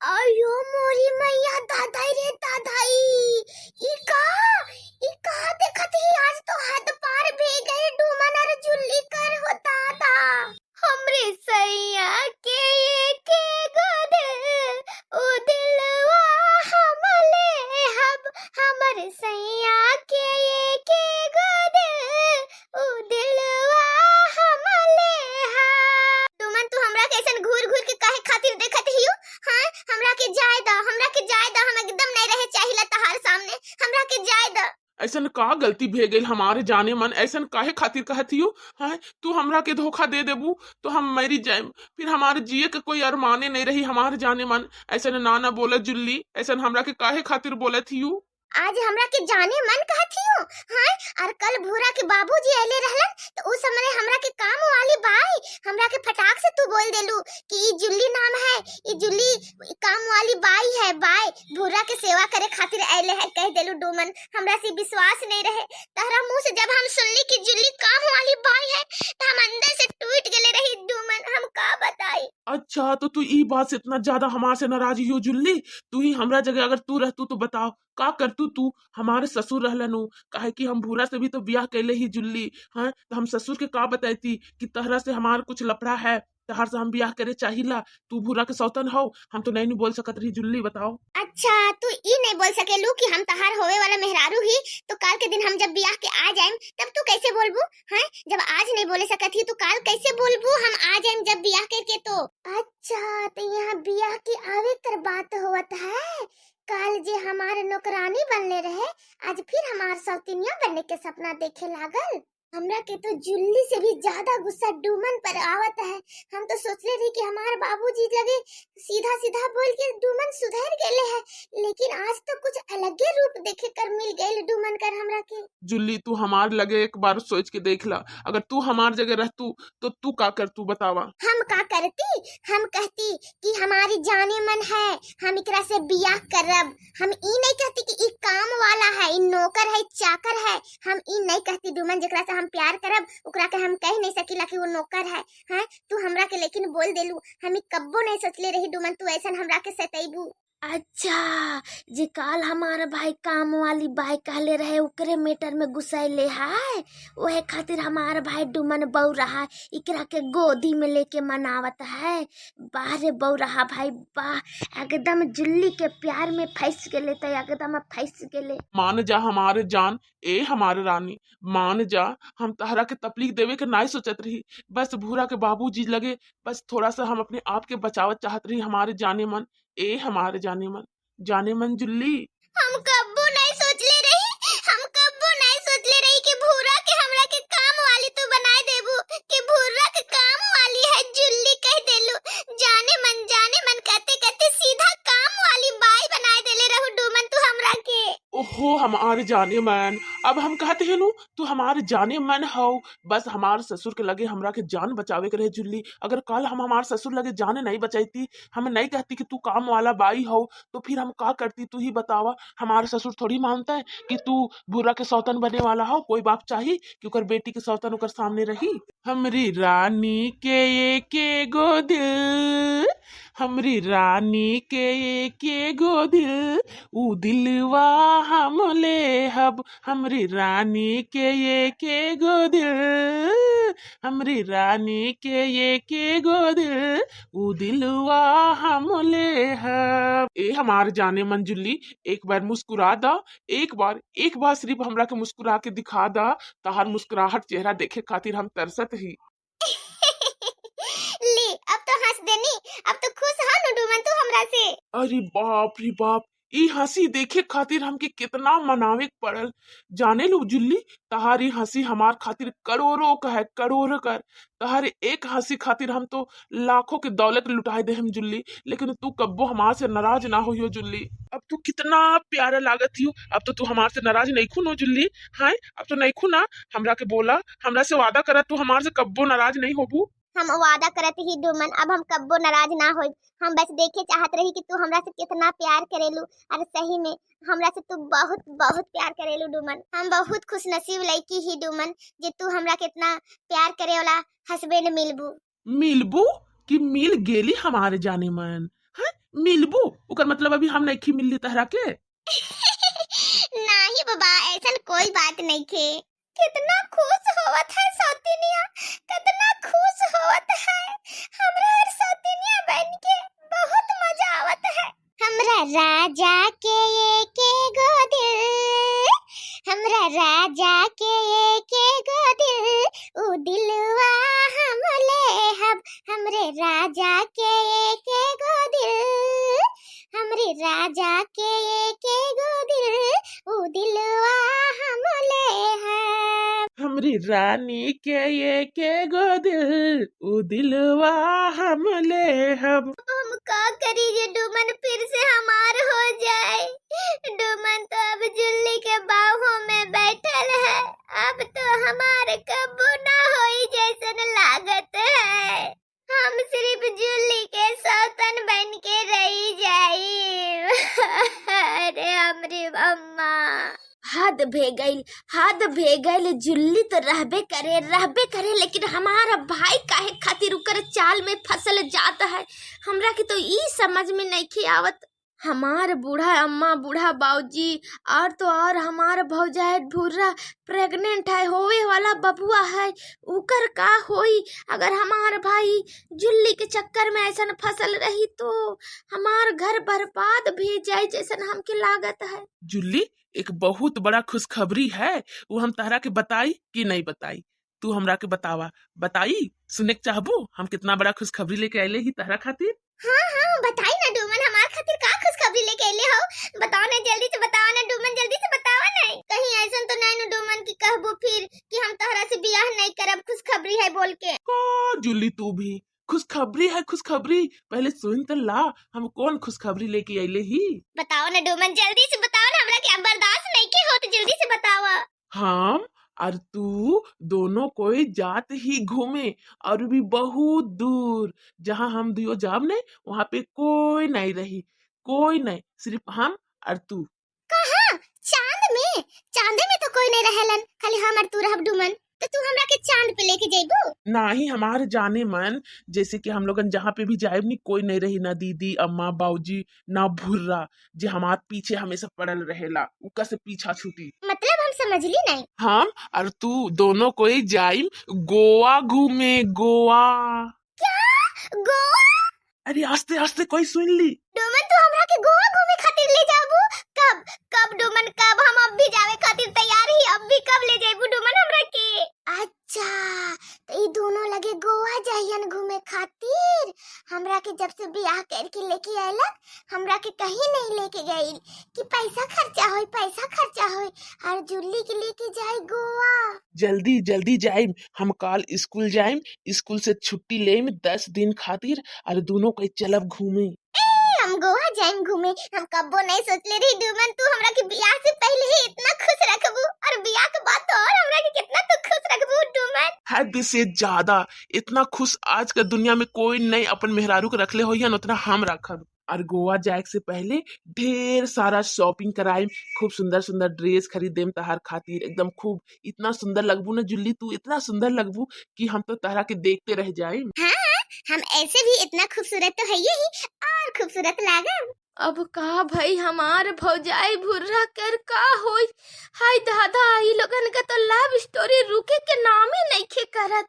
अयो मोरी मैया दादाई रे दादाई। ई का देखत ही आज तो हद पार भी गए डूमन और जुल्ली कर होता था। हमरे सैया के गोद ओ दिलवा हमले हब हमर सैया के गोद ओ दिलवा हमले हा। डूमन तू हमरा कैसन घूर घूर के काहे खातिर देखत हियो? हाँ हमरा के जाय द हम एकदम नहीं रहे चाहिला तहार सामने। हमरा के जाय द। ऐसन का गलती भे गई हमारे जाने मन? ऐसन काहे खातिर कहतियो? हाँ, तू हमरा के धोखा दे देबू तो हम मरी जाएम, फिर हमारे जिए के कोई अरमाने नहीं रही हमारे जाने मन। ऐसन ना ना बोले जुल्ली, ऐसन हमरा के काहे खातिर बोले थियू? आज हमरा के जाने मन कहती हूँ। हाँ और कल भूरा के बाबूजी आले रहलन तो उस समय हमरा के काम वाली बाई हमरा के फटाक से तू बोल देलू कि ई जुल्ली नाम है, ई जुल्ली काम वाली बाई है। बाई भूरा के सेवा करे खातिर आले है कह देलू। डूमन हमरा से विश्वास नहीं रहे तहरा मुंह से जब हम सुनली कि जुल्ली काम वाली बाई है तो हम अंदर से टूट गले रही। डूमन हम का बताई। अच्छा तो तू ई बात से इतना ज्यादा हमारे से नाराज हो जुल्ली? तू ही हमरा जगह अगर तू रहतू तो बताओ का करतू? तू हमारे ससुर रहलनु, काहे कि हम भूरा से भी तो ब्याह कैले ही जुल्ली। हाँ तो हम ससुर के का बताती कि तहरा से हमार कुछ लफड़ा है, तहर से हम ब्याह करे चाहिला। तू भूरा के सौतन हो, हम तो नहीं बोल सकत रही जुल्ली। बताओ। अच्छा तू ई नहीं बोल सकेलू कि हम तहार होवे वाला मेहरारू ही तो काल के दिन हम जब ब्याह के आ जाएम तब तू कैसे बोलबू? हैं जब आज नहीं बोले सकत ही तो काल कैसे बोलबू हम आ जाएम जब ब्याह करके? तो अच्छा तो यहाँ ब्याह की आवे कर बात होवत है। काल जे हमारे नौकरानी बनले रहे आज फिर हमार सौतिनिया बनने के सपना देखे लागल। हमरा के तो जुल्ली से भी ज्यादा गुस्सा डूमन पर आवत है। हम तो सोचले रही कि हमारे बाबूजी लगे सीधा सीधा बोल के डूमन सुधर गेले है, लेकिन आज तो कुछ अलगे रूप देखे कर मिल गए डूमन कर हमरा के। जुल्ली तू हमार लगे एक बार सोच के देख ला, अगर तू हमार जगह रहतू तो तू का करतू? बतावा। हम का करती? हम कहती कि हमारी जाने मन है हम एकरा से बियाह करब। हम ई नहीं कहती कि ई काम वाला है, ई नौकर है, चाकर है। हम ई नहीं कहती डूमन जेकरा से हम प्यार करब ओकरा के हम कह नहीं सकीला कि वो नौकर है। हाँ तू हमरा के लेकिन बोल देलू। हम ई कब्बो नहीं सोचले रही डूमन तू ऐसन हमरा के सताइबू। अच्छा जे काल हमारा भाई काम वाली बाई कहले रहे ओकरे मैटर में घुसैले है, ओहे खातिर हमारा भाई डूमन बऊ रहा इकरा के गोदी में लेके मनावत है। बाहरे बऊ रहा भाई वाह, एकदम जुल्ली के प्यार में फंस गेले तो एकदम फंस गेले। मान जा हमारे जान, ए हमारे रानी, मान जा। हम तहरा के तकलीफ देवे के नहीं सोचत रही, बस भूरा के बाबूजी लगे बस थोड़ा सा हम अपने आप के बचावत चाहत रही। हमारे जाने मन, ए हमारे जाने मन, जाने मन जुल्ली। हम कब्बो नहीं सोचले रही, हम कब्बो नहीं सोचले रही कि भूरा के हमरा के काम वाली तू बनाए देबू, कि भूरा के काम वाली है जुल्ली कह देलू। जाने मन कहते कहते सीधा काम वाली बाई बनाए देले रहू डूमन तू हमरा के। ओहो हमारे जाने मन, अब हम कहते हैं नु तू हमारे जाने मन हो। बस हमारे ससुर के लगे हमरा के जान बचावे के रहे जुल्ली। अगर कल हम हमारे ससुर लगे जाने नहीं बचाईती, हम नहीं कहती कि तू काम वाला बाई हो, तो फिर हम का करती? तू ही बतावा। हमारे ससुर थोड़ी मानता है कि तू भूरा के सौतन बने वाला हो। कोई बाप चाहिए कि ओकर बेटी के सौतन ओकर सामने रही? हमरी रानी के गो दिल, हमरी रानी के गो दिल, ऊ दिलवा हम ले हब। हमरी रानी के गो दिल, हमरी रानी के गो दिल, ऊ दिलवा हम ले हब। ए हमार जाने मन जुल्ली, एक बार मुस्कुरा दा, एक बार सिर्फ हमरा के मुस्कुरा के दिखा दा। तहार मुस्कुराहट चेहरा देखे खातिर हम तरसत ही। ले अब तो हंस देनी, अब तो खुश हा नु डूमन तू हमरा से। अरे बाप रे बाप, ई हंसी देखे खातिर हमके कितना मनावे के पड़ल। जाने लो जुल्ली, तहारी हंसी हमार खातिर करोड़ों का है, करोड़ों कर। तहारे एक हंसी खातिर हम तो लाखों की दौलत लुटाए दे हम जुल्ली, लेकिन तू कब्बो हमार से नाराज ना हो जुल्ली। अब तू कितना प्यारा लागत हो, अब तो तू हमार से नाराज नहीं खून हो जुल्ली। हाँ अब तो नहीं खूना, हमरा के बोला, हमरा से वादा करा तू हमार से कब्बो नाराज नहीं होबू। हम वादा करत ही डूमन अब हम कब्बो नाराज ना होई। हम बस देखे चाहत रही कि तू हमरा से कितना प्यार करेलू, और सही में हमरा से तू बहुत बहुत प्यार करेलू डूमन। हम बहुत खुश नसीब लड़की ही डूमन जे तू हमरा कितना प्यार करे वाला हस्बैंड मिलबू। मिलबू कि मिल गेली हमारे जाने मन? हैं मिलबू ओकर मतलब अभी हम नहीं मिलली तहरा के। नहीं बाबा ऐसा कोई बात नहीं थे। कितना खुश होवत है सौतिनिया, कितना खुश होवत है हमरा और सौतिनिया बन के, बहुत मजा आवत है। हमरा राजा के एके गो दिल, हमरा राजा के एके गो दिल, उ दिलवा हम लेहब। हमरे राजा के एके गो दिल, हमरे राजा के एके गो दिल, उ दिलवा हम लेहब। हमरी रानी के ये के गो दिल उ दिलवा हम लेहब। हम का करी ये डुमन फिर से हमार हो जाए। डुमन तो अब जुल्ली के बाहों में बैठल है, अब तो हमारे कबू ना होई जैसन लागत है। हम सिर्फ जुल्ली के सौतन बन के रही जाई। अरे हमरी अम्मा हद भे गईल। जुल्ली तो रहबे करे लेकिन हमारा भाई काहे खातिर उकर चाल में फसल जाता है, हमरा के तो ई समझ में नहीं आवत। हमार बूढ़ा अम्मा, बूढ़ा बाबूजी और तो और हमार भौजाई भूरा प्रेग्नेंट है, होवे वाला बबुआ है, उकर का होई अगर हमार भाई जुल्ली के चक्कर में ऐसा फसल रही तो हमार घर बर्बाद भी जाए जैसन हमके लागत है। जुल्ली एक बहुत बड़ा खुशखबरी है, वो हम तहरा के बताई कि नहीं बताई? तू हमरा के बताई सुने के चाहबू हम कितना बड़ा खुशखबरी लेके आइले ही तहरा खातिर? हाँ बताई ना डूमन, हमार खातिर का खुशखबरी लेके आइले हो? बताओ ना जल्दी से बताओ ना डूमन, जल्दी से बताओ ना। कहीं ऐसा तो नहीं ना डूमन की कहबो फिर कि हम तोहरा से बियाह नहीं करब, खुशखबरी है बोल के। जुल्ली तू भी खुशखबरी है खुशखबरी, पहले सुन तो ला हम कौन खुशखबरी लेके आइले ही। बताओ ना डूमन, जल्दी से बताओ ना, हमरा के बर्दाश्त नहीं के हो तो जल्दी से बताओ। हम और तू दोनों कोई जात ही घूमे और भी बहुत दूर, जहाँ हम दुयो जाब नहीं वहाँ पे कोई नहीं रही, कोई नहीं, सिर्फ हम और तू। कहाँ? चांद में तो कोई नहीं रहेलन, खाली हम और तू रहब डूमन। तो तू हमरा के चांद पे लेके जाइबू? नाही हमारे जाने मन, जैसे कि हम लोगन जहाँ पे भी जाए नहीं कोई नहीं रही, ना दीदी अम्मा बाबूजी ना भुर्रा जे हमारे पीछे हमेशा पड़ल रहेला, उका से पीछा छूटी। मतलब हम समझली नहीं। हम और तू दोनों कोई जाइम गोवा घूमे, गोवा। क्या गोवा? अरे आस्ते आस्ते कोई सुन ली। डूमन तू हमरा के गोवा घूमे खातिर ले जाबू? कब कब डूमन कब? हम अब भी जावे खातिर तैयार ही, अब भी कब ले जाइबू डूमन हमरा के? अच्छा तो ये दोनों लगे गोवा जाइयन घूमे खातिर। हमरा के जब से बियाह करके लेके आयलक हमरा के कहीं नहीं लेके गई कि पैसा खर्चा होई और जुल्ली के लेके जाए गोवा। जल्दी जल्दी जाइम, हम कल स्कूल जाइम, स्कूल से छुट्टी लेम 10 दिन खातिर और दोनों कोई चलब घूमे। हम गोवा जाएं घूमे, हम कब्बो नहीं सोचले रही डूमन तू हमरा के बियाह से पहले ही इतना खुश रखबू और बियाह के बाद तो और हमरा के कितना तू खुश रखबू डूमन। हद से ज्यादा इतना खुश आज का दुनिया में कोई नहीं अपन मेहरारू को रखले होइयन उतना हम रखब। और गोवा जाए से पहले ढेर सारा शॉपिंग कराइम, खूब सुंदर सुंदर ड्रेस खरीदेम तहार खातिर, एकदम खूब इतना सुंदर लगबू ना जुल्ली, तू इतना सुंदर लगबू कि हम तो तहरा के देखते रह जाइम। हाँ हम ऐसे भी इतना खूबसूरत तो है ही और खूबसूरत लागम। अब का भाई हमार भौजाई भुर्रा कर का होई? हाय दादा ई लोगन का तो लव स्टोरी रुके के नाम ही नहीं खे करत।